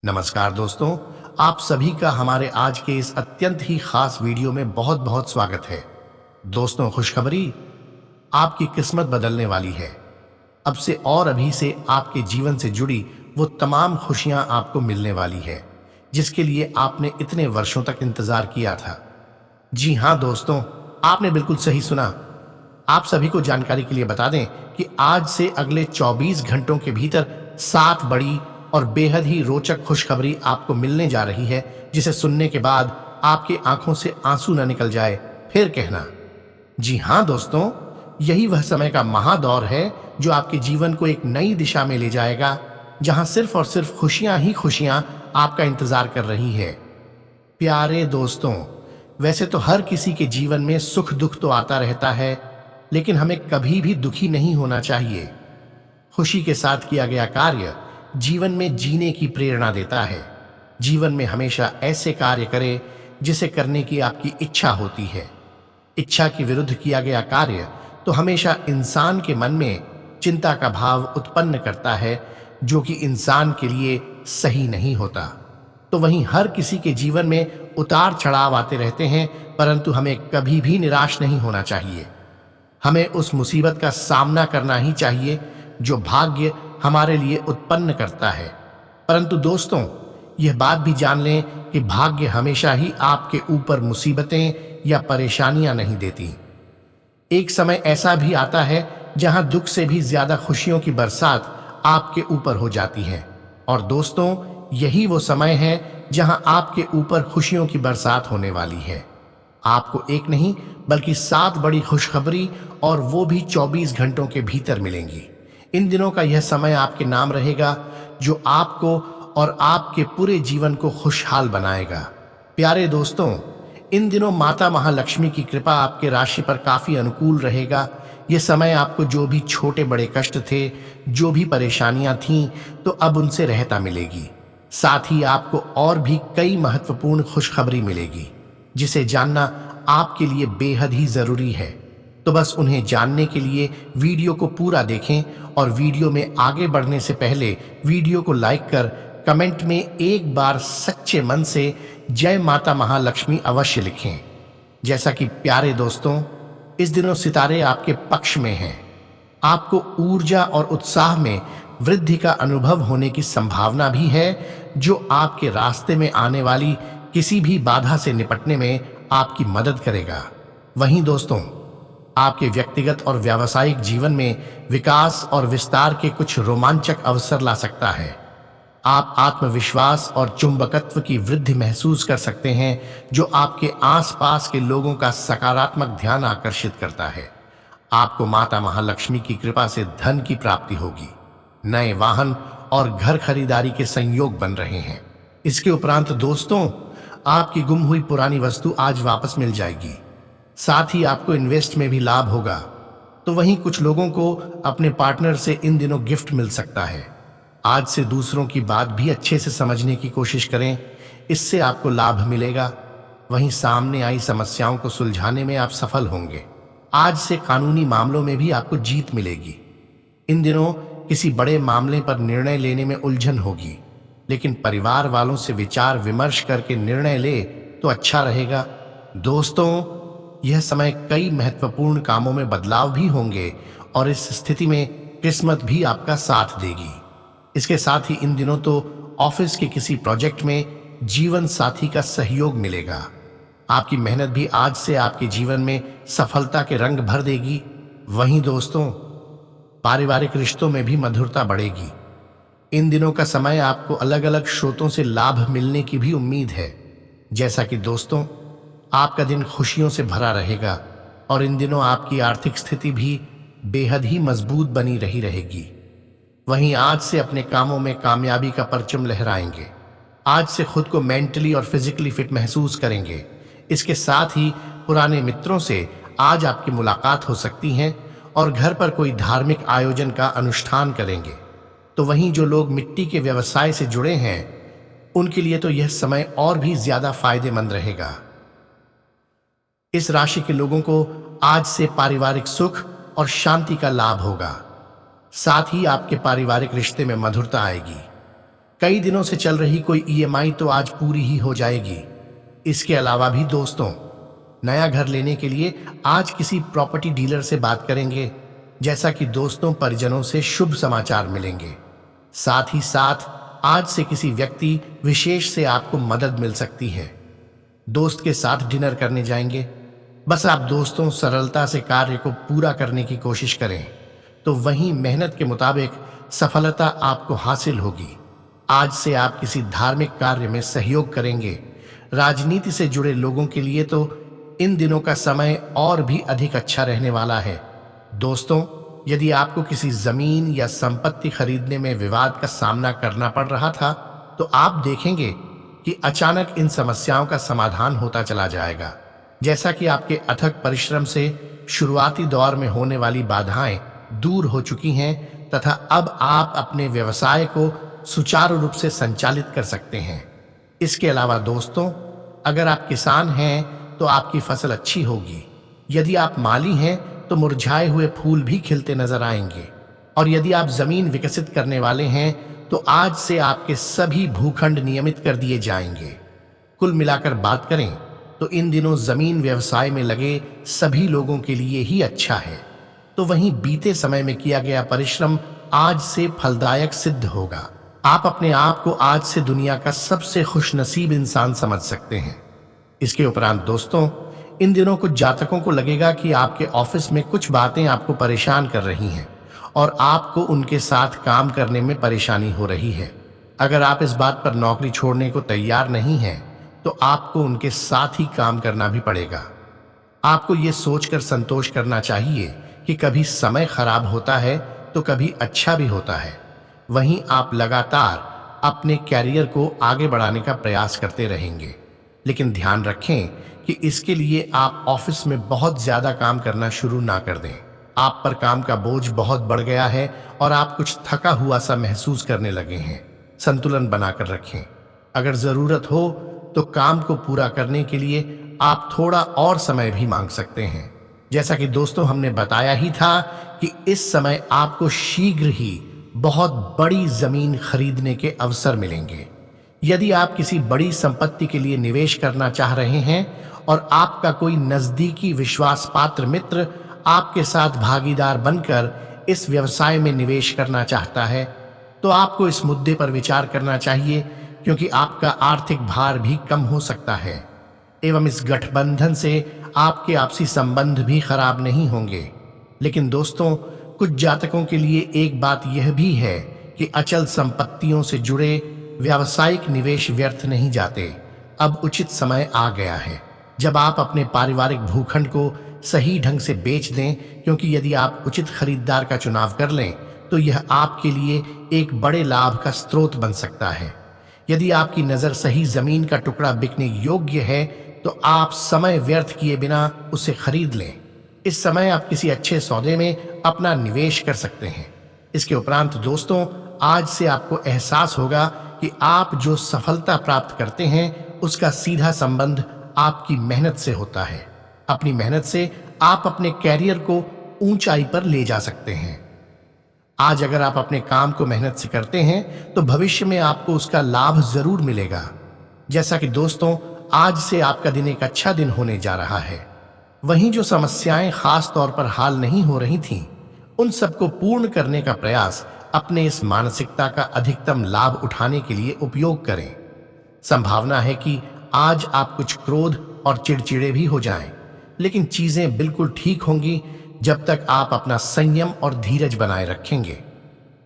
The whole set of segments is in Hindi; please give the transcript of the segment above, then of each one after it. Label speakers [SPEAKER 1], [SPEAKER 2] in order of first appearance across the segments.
[SPEAKER 1] नमस्कार दोस्तों, आप सभी का हमारे आज के इस अत्यंत ही खास वीडियो में बहुत बहुत स्वागत है। दोस्तों, खुशखबरी, आपकी किस्मत बदलने वाली है। अब से और अभी से आपके जीवन से जुड़ी वो तमाम खुशियां आपको मिलने वाली है जिसके लिए आपने इतने वर्षों तक इंतजार किया था। जी हाँ दोस्तों, आपने बिल्कुल सही सुना। आप सभी को जानकारी के लिए बता दें कि आज से अगले 24 घंटों के भीतर 7 बड़ी और बेहद ही रोचक खुशखबरी आपको मिलने जा रही है, जिसे सुनने के बाद आपकी आंखों से आंसू न निकल जाए फिर कहना। जी हाँ दोस्तों, यही वह समय का महादौर है जो आपके जीवन को एक नई दिशा में ले जाएगा, जहां सिर्फ और सिर्फ खुशियां ही खुशियां आपका इंतजार कर रही है। प्यारे दोस्तों, वैसे तो हर किसी के जीवन में सुख दुख तो आता रहता है, लेकिन हमें कभी भी दुखी नहीं होना चाहिए। खुशी के साथ किया गया कार्य जीवन में जीने की प्रेरणा देता है। जीवन में हमेशा ऐसे कार्य करें जिसे करने की आपकी इच्छा होती है। इच्छा के विरुद्ध किया गया कार्य तो हमेशा इंसान के मन में चिंता का भाव उत्पन्न करता है, जो कि इंसान के लिए सही नहीं होता। तो वहीं हर किसी के जीवन में उतार चढ़ाव आते रहते हैं, परंतु हमें कभी भी निराश नहीं होना चाहिए। हमें उस मुसीबत का सामना करना ही चाहिए जो भाग्य हमारे लिए उत्पन्न करता है। परंतु दोस्तों, यह बात भी जान लें कि भाग्य हमेशा ही आपके ऊपर मुसीबतें या परेशानियां नहीं देती। एक समय ऐसा भी आता है जहां दुख से भी ज्यादा खुशियों की बरसात आपके ऊपर हो जाती है। और दोस्तों, यही वो समय है जहां आपके ऊपर खुशियों की बरसात होने वाली है। आपको एक नहीं बल्कि 7 बड़ी खुशखबरी, और वो भी 24 घंटों के भीतर मिलेंगी। इन दिनों का यह समय आपके नाम रहेगा, जो आपको और आपके पूरे जीवन को खुशहाल बनाएगा। प्यारे दोस्तों, इन दिनों माता महालक्ष्मी की कृपा आपके राशि पर काफी अनुकूल रहेगा। यह समय आपको जो भी छोटे बड़े कष्ट थे, जो भी परेशानियां थीं, तो अब उनसे रहता मिलेगी। साथ ही आपको और भी कई महत्वपूर्ण खुशखबरी मिलेगी, जिसे जानना आपके लिए बेहद ही जरूरी है। तो बस उन्हें जानने के लिए वीडियो को पूरा देखें, और वीडियो में आगे बढ़ने से पहले वीडियो को लाइक कर कमेंट में एक बार सच्चे मन से जय माता महालक्ष्मी अवश्य लिखें। जैसा कि प्यारे दोस्तों, इस दिनों सितारे आपके पक्ष में हैं। आपको ऊर्जा और उत्साह में वृद्धि का अनुभव होने की संभावना भी है, जो आपके रास्ते में आने वाली किसी भी बाधा से निपटने में आपकी मदद करेगा। वहीं दोस्तों, आपके व्यक्तिगत और व्यावसायिक जीवन में विकास और विस्तार के कुछ रोमांचक अवसर ला सकता है। आप आत्मविश्वास और चुंबकत्व की वृद्धि महसूस कर सकते हैं, जो आपके आसपास के लोगों का सकारात्मक ध्यान आकर्षित करता है। आपको माता महालक्ष्मी की कृपा से धन की प्राप्ति होगी। नए वाहन और घर खरीदारी के संयोग बन रहे हैं। इसके उपरांत दोस्तों, आपकी गुम हुई पुरानी वस्तु आज वापस मिल जाएगी। साथ ही आपको इन्वेस्ट में भी लाभ होगा। तो वहीं कुछ लोगों को अपने पार्टनर से इन दिनों गिफ्ट मिल सकता है। आज से दूसरों की बात भी अच्छे से समझने की कोशिश करें, इससे आपको लाभ मिलेगा। वहीं सामने आई समस्याओं को सुलझाने में आप सफल होंगे। आज से कानूनी मामलों में भी आपको जीत मिलेगी। इन दिनों किसी बड़े मामले पर निर्णय लेने में उलझन होगी, लेकिन परिवार वालों से विचार विमर्श करके निर्णय ले तो अच्छा रहेगा। दोस्तों, यह समय कई महत्वपूर्ण कामों में बदलाव भी होंगे, और इस स्थिति में किस्मत भी आपका साथ देगी। इसके साथ ही इन दिनों तो ऑफिस के किसी प्रोजेक्ट में जीवन साथी का सहयोग मिलेगा। आपकी मेहनत भी आज से आपके जीवन में सफलता के रंग भर देगी। वहीं दोस्तों, पारिवारिक रिश्तों में भी मधुरता बढ़ेगी। इन दिनों का समय आपको अलग अलग स्रोतों से लाभ मिलने की भी उम्मीद है। जैसा कि दोस्तों, आपका दिन खुशियों से भरा रहेगा, और इन दिनों आपकी आर्थिक स्थिति भी बेहद ही मजबूत बनी रही रहेगी। वहीं आज से अपने कामों में कामयाबी का परचम लहराएंगे। आज से खुद को मेंटली और फिजिकली फिट महसूस करेंगे। इसके साथ ही पुराने मित्रों से आज आपकी मुलाकात हो सकती है, और घर पर कोई धार्मिक आयोजन का अनुष्ठान करेंगे। तो वहीं जो लोग मिट्टी के व्यवसाय से जुड़े हैं, उनके लिए तो यह समय और भी ज्यादा फायदेमंद रहेगा। इस राशि के लोगों को आज से पारिवारिक सुख और शांति का लाभ होगा। साथ ही आपके पारिवारिक रिश्ते में मधुरता आएगी। कई दिनों से चल रही कोई ईएमआई तो आज पूरी ही हो जाएगी। इसके अलावा भी दोस्तों, नया घर लेने के लिए आज किसी प्रॉपर्टी डीलर से बात करेंगे, जैसा कि दोस्तों परिजनों से शुभ समाचार मिलेंगे। साथ ही साथ आज से किसी व्यक्ति विशेष से आपको मदद मिल सकती है। दोस्त के साथ डिनर करने जाएंगे। बस आप दोस्तों सरलता से कार्य को पूरा करने की कोशिश करें, तो वहीं मेहनत के मुताबिक सफलता आपको हासिल होगी। आज से आप किसी धार्मिक कार्य में सहयोग करेंगे। राजनीति से जुड़े लोगों के लिए तो इन दिनों का समय और भी अधिक अच्छा रहने वाला है। दोस्तों, यदि आपको किसी जमीन या संपत्ति खरीदने में विवाद का सामना करना पड़ रहा था, तो आप देखेंगे कि अचानक इन समस्याओं का समाधान होता चला जाएगा। जैसा कि आपके अथक परिश्रम से शुरुआती दौर में होने वाली बाधाएं दूर हो चुकी हैं तथा अब आप अपने व्यवसाय को सुचारू रूप से संचालित कर सकते हैं। इसके अलावा दोस्तों, अगर आप किसान हैं तो आपकी फसल अच्छी होगी। यदि आप माली हैं तो मुरझाए हुए फूल भी खिलते नजर आएंगे। और यदि आप जमीन विकसित करने वाले हैं तो आज से आपके सभी भूखंड नियमित कर दिए जाएंगे। कुल मिलाकर बात करें तो इन दिनों जमीन व्यवसाय में लगे सभी लोगों के लिए ही अच्छा है। तो वहीं बीते समय में किया गया परिश्रम आज से फलदायक सिद्ध होगा। आप अपने आप को आज से दुनिया का सबसे खुशनसीब इंसान समझ सकते हैं। इसके उपरांत दोस्तों, इन दिनों कुछ जातकों को लगेगा कि आपके ऑफिस में कुछ बातें आपको परेशान कर रही हैं और आपको उनके साथ काम करने में परेशानी हो रही है। अगर आप इस बात पर नौकरी छोड़ने को तैयार नहीं हैं, तो आपको उनके साथ ही काम करना भी पड़ेगा। आपको ये सोचकर संतोष करना चाहिए कि कभी समय खराब होता है तो कभी अच्छा भी होता है। वहीं आप लगातार अपने कैरियर को आगे बढ़ाने का प्रयास करते रहेंगे, लेकिन ध्यान रखें कि इसके लिए आप ऑफिस में बहुत ज्यादा काम करना शुरू ना कर दें। आप पर काम का बोझ बहुत बढ़ गया है और आप कुछ थका हुआ सा महसूस करने लगे हैं। संतुलन बनाकर रखें। अगर जरूरत हो तो काम को पूरा करने के लिए आप थोड़ा और समय भी मांग सकते हैं। जैसा कि दोस्तों हमने बताया ही था कि इस समय आपको शीघ्र ही बहुत बड़ी जमीन खरीदने के अवसर मिलेंगे। यदि आप किसी बड़ी संपत्ति के लिए निवेश करना चाह रहे हैं और आपका कोई नजदीकी विश्वास पात्र मित्र आपके साथ भागीदार बनकर इस व्यवसाय में निवेश करना चाहता है, तो आपको इस मुद्दे पर विचार करना चाहिए, क्योंकि आपका आर्थिक भार भी कम हो सकता है एवं इस गठबंधन से आपके आपसी संबंध भी खराब नहीं होंगे। लेकिन दोस्तों, कुछ जातकों के लिए एक बात यह भी है कि अचल संपत्तियों से जुड़े व्यावसायिक निवेश व्यर्थ नहीं जाते। अब उचित समय आ गया है जब आप अपने पारिवारिक भूखंड को सही ढंग से बेच दें, क्योंकि यदि आप उचित खरीदार का चुनाव कर लें तो यह आपके लिए एक बड़े लाभ का स्रोत बन सकता है। यदि आपकी नज़र सही जमीन का टुकड़ा बिकने योग्य है तो आप समय व्यर्थ किए बिना उसे खरीद लें। इस समय आप किसी अच्छे सौदे में अपना निवेश कर सकते हैं। इसके उपरांत दोस्तों, आज से आपको एहसास होगा कि आप जो सफलता प्राप्त करते हैं उसका सीधा संबंध आपकी मेहनत से होता है। अपनी मेहनत से आप अपने कैरियर को ऊंचाई पर ले जा सकते हैं। आज अगर आप अपने काम को मेहनत से करते हैं तो भविष्य में आपको उसका लाभ जरूर मिलेगा। जैसा कि दोस्तों, आज से आपका दिन एक अच्छा दिन होने जा रहा है। वहीं जो समस्याएं खास तौर पर हाल नहीं हो रही थीं, उन सबको पूर्ण करने का प्रयास अपने इस मानसिकता का अधिकतम लाभ उठाने के लिए उपयोग करें। संभावना है कि आज आप कुछ क्रोध और चिड़चिड़े भी हो जाएं, लेकिन चीजें बिल्कुल ठीक होंगी जब तक आप अपना संयम और धीरज बनाए रखेंगे।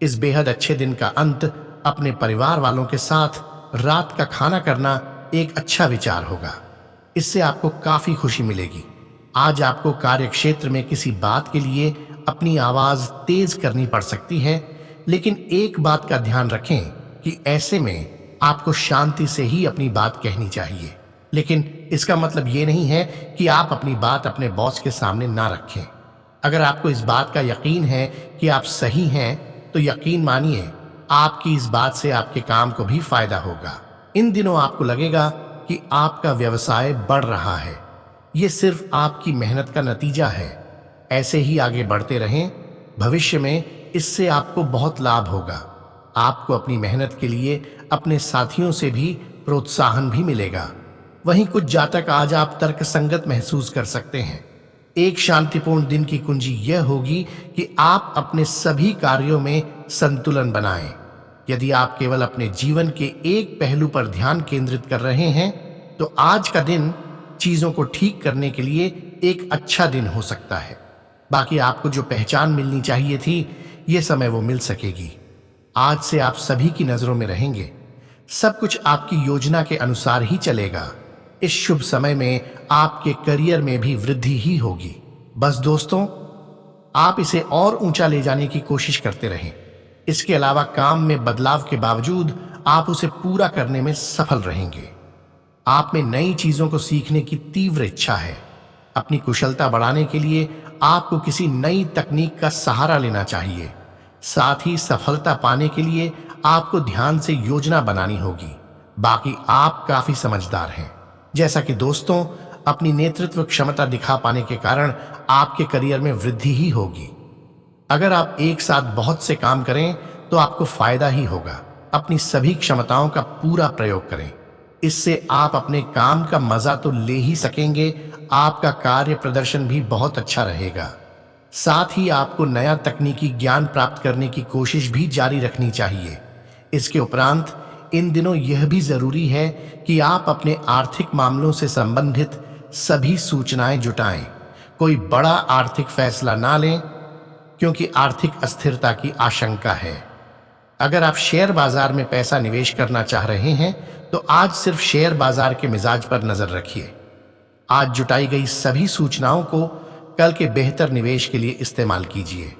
[SPEAKER 1] इस बेहद अच्छे दिन का अंत अपने परिवार वालों के साथ रात का खाना करना एक अच्छा विचार होगा। इससे आपको काफी खुशी मिलेगी। आज आपको कार्य क्षेत्र में किसी बात के लिए अपनी आवाज तेज करनी पड़ सकती है, लेकिन एक बात का ध्यान रखें कि ऐसे में आपको शांति से ही अपनी बात कहनी चाहिए। लेकिन इसका मतलब ये नहीं है कि आप अपनी बात अपने बॉस के सामने ना रखें। अगर आपको इस बात का यकीन है कि आप सही हैं, तो यकीन मानिए आपकी इस बात से आपके काम को भी फायदा होगा। इन दिनों आपको लगेगा कि आपका व्यवसाय बढ़ रहा है। ये सिर्फ आपकी मेहनत का नतीजा है। ऐसे ही आगे बढ़ते रहें। भविष्य में इससे आपको बहुत लाभ होगा। आपको अपनी मेहनत के लिए अपने साथियों से भी प्रोत्साहन भी मिलेगा। वहीं कुछ जातक आज आप तर्कसंगत महसूस कर सकते हैं। एक शांतिपूर्ण दिन की कुंजी यह होगी कि आप अपने सभी कार्यों में संतुलन बनाएं। यदि आप केवल अपने जीवन के एक पहलू पर ध्यान केंद्रित कर रहे हैं तो आज का दिन चीजों को ठीक करने के लिए एक अच्छा दिन हो सकता है। बाकी आपको जो पहचान मिलनी चाहिए थी, यह समय वो मिल सकेगी। आज से आप सभी की नजरों में रहेंगे। सब कुछ आपकी योजना के अनुसार ही चलेगा। इस शुभ समय में आपके करियर में भी वृद्धि ही होगी। बस दोस्तों, आप इसे और ऊंचा ले जाने की कोशिश करते रहें। इसके अलावा काम में बदलाव के बावजूद आप उसे पूरा करने में सफल रहेंगे। आप में नई चीजों को सीखने की तीव्र इच्छा है। अपनी कुशलता बढ़ाने के लिए आपको किसी नई तकनीक का सहारा लेना चाहिए। साथ ही सफलता पाने के लिए आपको ध्यान से योजना बनानी होगी। बाकी आप काफी समझदार हैं। जैसा कि दोस्तों, अपनी नेतृत्व क्षमता दिखा पाने के कारण आपके करियर में वृद्धि ही होगी। अगर आप एक साथ बहुत से काम करें तो आपको फायदा ही होगा। अपनी सभी क्षमताओं का पूरा प्रयोग करें। इससे आप अपने काम का मजा तो ले ही सकेंगे, आपका कार्य प्रदर्शन भी बहुत अच्छा रहेगा। साथ ही आपको नया तकनीकी ज्ञान प्राप्त करने की कोशिश भी जारी रखनी चाहिए। इसके उपरांत इन दिनों यह भी जरूरी है कि आप अपने आर्थिक मामलों से संबंधित सभी सूचनाएं जुटाएं। कोई बड़ा आर्थिक फैसला ना लें, क्योंकि आर्थिक अस्थिरता की आशंका है। अगर आप शेयर बाजार में पैसा निवेश करना चाह रहे हैं तो आज सिर्फ शेयर बाजार के मिजाज पर नजर रखिए। आज जुटाई गई सभी सूचनाओं को कल के बेहतर निवेश के लिए इस्तेमाल कीजिए।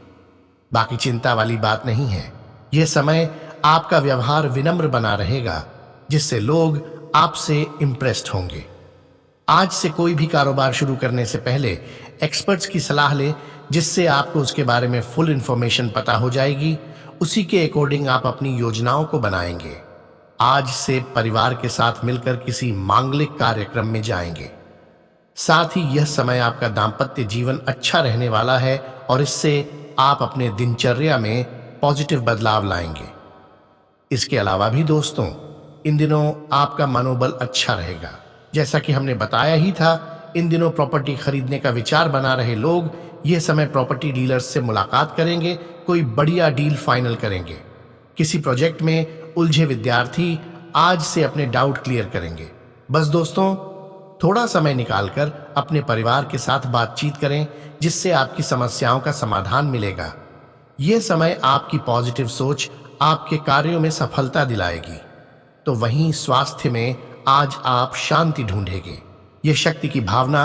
[SPEAKER 1] बाकी चिंता वाली बात नहीं है। यह समय आपका व्यवहार विनम्र बना रहेगा, जिससे लोग आपसे इंप्रेस्ड होंगे। आज से कोई भी कारोबार शुरू करने से पहले एक्सपर्ट्स की सलाह लें, जिससे आपको उसके बारे में फुल इंफॉर्मेशन पता हो जाएगी। उसी के अकॉर्डिंग आप अपनी योजनाओं को बनाएंगे। आज से परिवार के साथ मिलकर किसी मांगलिक कार्यक्रम में जाएंगे। साथ ही यह समय आपका दाम्पत्य जीवन अच्छा रहने वाला है और इससे आप अपने दिनचर्या में पॉजिटिव बदलाव लाएंगे। इसके अलावा भी दोस्तों, इन दिनों आपका मनोबल अच्छा रहेगा। जैसा कि हमने बताया ही था, इन दिनों प्रॉपर्टी खरीदने का विचार बना रहे लोग यह समय प्रॉपर्टी डीलर्स से मुलाकात करेंगे, कोई बढ़िया डील फाइनल करेंगे। किसी प्रोजेक्ट में उलझे विद्यार्थी आज से अपने डाउट क्लियर करेंगे। बस दोस्तों, थोड़ा समय निकालकर अपने परिवार के साथ बातचीत करें, जिससे आपकी समस्याओं का समाधान मिलेगा। यह समय आपकी पॉजिटिव सोच आपके कार्यों में सफलता दिलाएगी। तो वहीं स्वास्थ्य में आज आप शांति ढूंढेंगे। यह शक्ति की भावना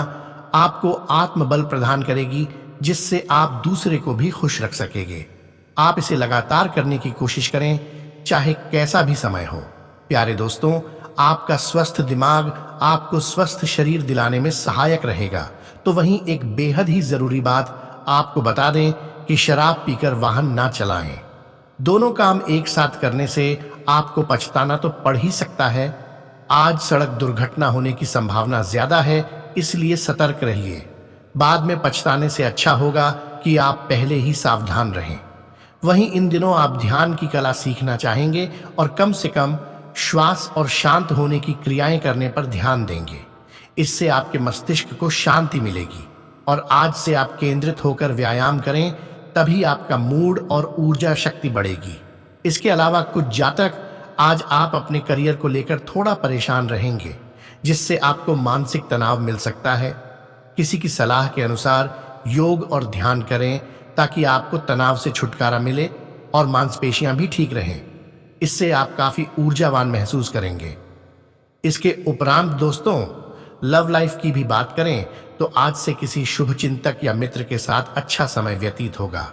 [SPEAKER 1] आपको आत्मबल प्रदान करेगी, जिससे आप दूसरे को भी खुश रख सकेंगे। आप इसे लगातार करने की कोशिश करें, चाहे कैसा भी समय हो। प्यारे दोस्तों, आपका स्वस्थ दिमाग आपको स्वस्थ शरीर दिलाने में सहायक रहेगा। तो वहीं एक बेहद ही जरूरी बात आपको बता दें कि शराब पीकर वाहन ना चलाएं। दोनों काम एक साथ करने से आपको पछताना तो पड़ ही सकता है। आज सड़क दुर्घटना होने की संभावना ज्यादा है, इसलिए सतर्क रहिए। बाद में पछताने से अच्छा होगा कि आप पहले ही सावधान रहें। वहीं इन दिनों आप ध्यान की कला सीखना चाहेंगे और कम से कम श्वास और शांत होने की क्रियाएं करने पर ध्यान देंगे। इससे आपके मस्तिष्क को शांति मिलेगी और आज से आप केंद्रित होकर व्यायाम करें, तभी आपका मूड और ऊर्जा शक्ति बढ़ेगी। इसके अलावा कुछ जातक आज आप अपने करियर को लेकर थोड़ा परेशान रहेंगे, जिससे आपको मानसिक तनाव मिल सकता है। किसी की सलाह के अनुसार योग और ध्यान करें, ताकि आपको तनाव से छुटकारा मिले और मांसपेशियां भी ठीक रहें। इससे आप काफी ऊर्जावान महसूस करेंगे। इसके उपरांत दोस्तों, लव लाइफ की भी बात करें तो आज से किसी शुभ चिंतक या मित्र के साथ अच्छा समय व्यतीत होगा।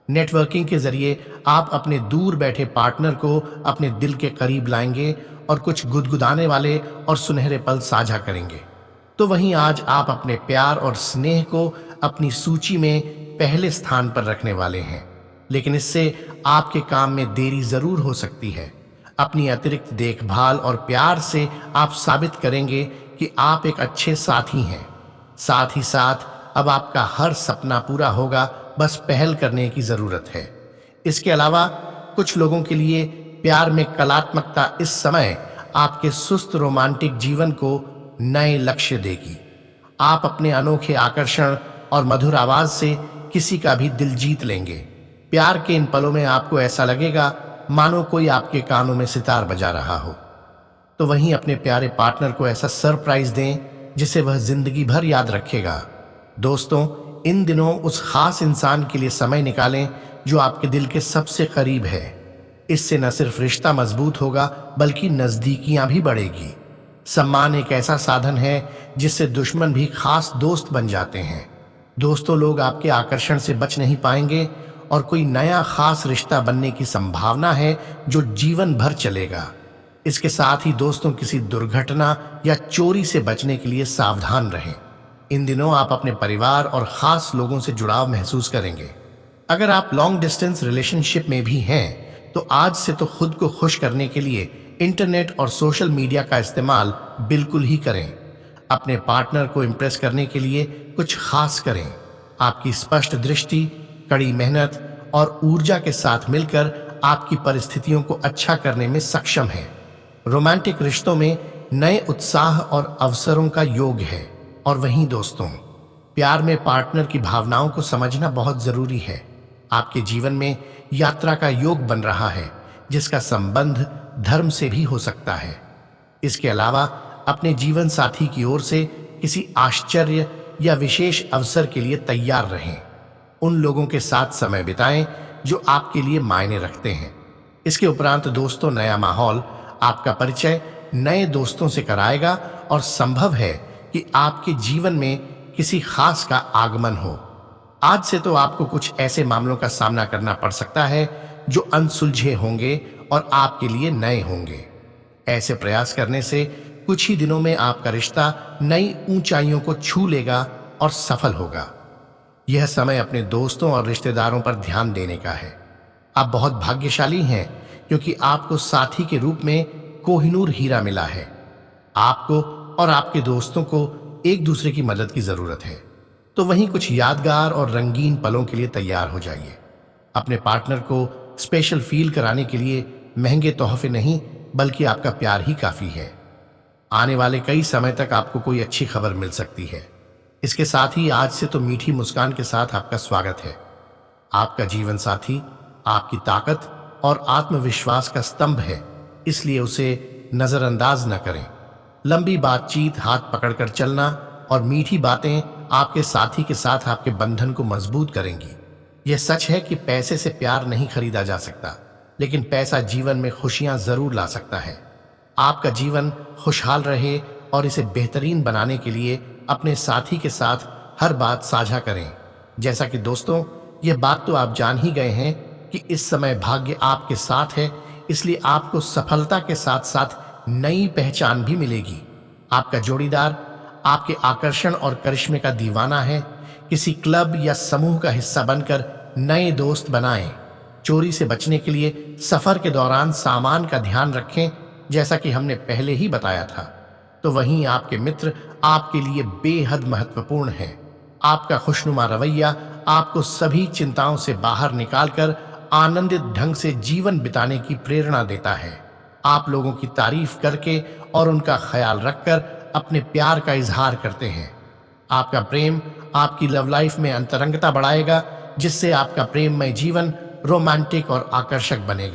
[SPEAKER 1] नेटवर्किंग के जरिए आप अपने दूर बैठे पार्टनर को अपने दिल के करीब लाएंगे और कुछ गुदगुदाने वाले और सुनहरे पल साझा करेंगे। तो वहीं आज आप अपने प्यार और स्नेह को अपनी सूची में पहले स्थान पर रखने वाले हैं, लेकिन इससे आपके काम में देरी जरूर हो सकती है। अपनी अतिरिक्त देखभाल और प्यार से आप साबित करेंगे कि आप एक अच्छे साथी हैं। साथ ही साथ अब आपका हर सपना पूरा होगा, बस पहल करने की जरूरत है। इसके अलावा कुछ लोगों के लिए प्यार में कलात्मकता इस समय आपके सुस्त रोमांटिक जीवन को नए लक्ष्य देगी। आप अपने अनोखे आकर्षण और मधुर आवाज से किसी का भी दिल जीत लेंगे। प्यार के इन पलों में आपको ऐसा लगेगा मानो कोई आपके कानों में सितार बजा रहा हो। तो वहीं अपने प्यारे पार्टनर को ऐसा सरप्राइज दें जिसे वह जिंदगी भर याद रखेगा। दोस्तों, इन दिनों उस खास इंसान के लिए समय निकालें जो आपके दिल के सबसे करीब है। इससे न सिर्फ रिश्ता मजबूत होगा बल्कि नजदीकियां भी बढ़ेगी। सम्मान एक ऐसा साधन है जिससे दुश्मन भी खास दोस्त बन जाते हैं। दोस्तों, लोग आपके आकर्षण से बच नहीं पाएंगे और कोई नया खास रिश्ता बनने की संभावना है जो जीवन भर चलेगा। इसके साथ ही दोस्तों, किसी दुर्घटना या चोरी से बचने के लिए सावधान रहें। इन दिनों आप अपने परिवार और खास लोगों से जुड़ाव महसूस करेंगे। अगर आप लॉन्ग डिस्टेंस रिलेशनशिप में भी हैं तो आज से तो खुद को खुश करने के लिए इंटरनेट और सोशल मीडिया का इस्तेमाल बिल्कुल ही करें। अपने पार्टनर को इम्प्रेस करने के लिए कुछ खास करें। आपकी स्पष्ट दृष्टि, कड़ी मेहनत और ऊर्जा के साथ मिलकर आपकी परिस्थितियों को अच्छा करने में सक्षम है। रोमांटिक रिश्तों में नए उत्साह और अवसरों का योग है। और वहीं दोस्तों, प्यार में पार्टनर की भावनाओं को समझना बहुत जरूरी है। आपके जीवन में यात्रा का योग बन रहा है जिसका संबंध धर्म से भी हो सकता है। इसके अलावा अपने जीवन साथी की ओर से किसी आश्चर्य या विशेष अवसर के लिए तैयार रहें। उन लोगों के साथ समय बिताएं जो आपके लिए मायने रखते हैं। इसके उपरांत दोस्तों, नया माहौल आपका परिचय नए दोस्तों से कराएगा और संभव है कि आपके जीवन में किसी खास का आगमन हो। आज से तो आपको कुछ ऐसे मामलों का सामना करना पड़ सकता है जो अनसुलझे होंगे और आपके लिए नए होंगे। ऐसे प्रयास करने से कुछ ही दिनों में आपका रिश्ता नई ऊंचाइयों को छू लेगा और सफल होगा। यह समय अपने दोस्तों और रिश्तेदारों पर ध्यान देने का है। आप बहुत भाग्यशाली हैं क्योंकि आपको साथी के रूप में कोहिनूर हीरा मिला है। आपको और आपके दोस्तों को एक दूसरे की मदद की जरूरत है। तो वहीं कुछ यादगार और रंगीन पलों के लिए तैयार हो जाइए। अपने पार्टनर को स्पेशल फील कराने के लिए महंगे तोहफे नहीं बल्कि आपका प्यार ही काफी है। आने वाले कई समय तक आपको कोई अच्छी खबर मिल सकती है। इसके साथ ही आज से तो मीठी मुस्कान के साथ आपका स्वागत है। आपका जीवन साथी आपकी ताकत और आत्मविश्वास का स्तंभ है, इसलिए उसे नजरअंदाज न करें। लंबी बातचीत, हाथ पकड़कर चलना और मीठी बातें आपके साथी के साथ आपके बंधन को मजबूत करेंगी। यह सच है कि पैसे से प्यार नहीं खरीदा जा सकता, लेकिन पैसा जीवन में खुशियां जरूर ला सकता है। आपका जीवन खुशहाल रहे और इसे बेहतरीन बनाने के लिए अपने साथी के साथ हर बात साझा करें। जैसा कि दोस्तों, यह बात तो आप जान ही गए हैं कि इस समय भाग्य आपके साथ है, इसलिए आपको सफलता के साथ साथ नई पहचान भी मिलेगी। आपका जोड़ीदार आपके आकर्षण और करिश्मे का दीवाना है। किसी क्लब या समूह का हिस्सा बनकर नए दोस्त बनाएं। चोरी से बचने के लिए सफर के दौरान सामान का ध्यान रखें, जैसा कि हमने पहले ही बताया था। तो वहीं आपके मित्र आपके लिए बेहद महत्वपूर्ण हैं। आपका खुशनुमा रवैया आपको सभी चिंताओं से बाहर निकालकर आनंदित ढंग से जीवन बिताने की प्रेरणा देता है। आप लोगों की तारीफ करके और उनका ख्याल रखकर अपने प्यार का इजहार करते हैं। आपका प्रेम आपकी लव लाइफ में अंतरंगता बढ़ाएगा, जिससे आपका प्रेममय जीवन रोमांटिक और आकर्षक बनेगा।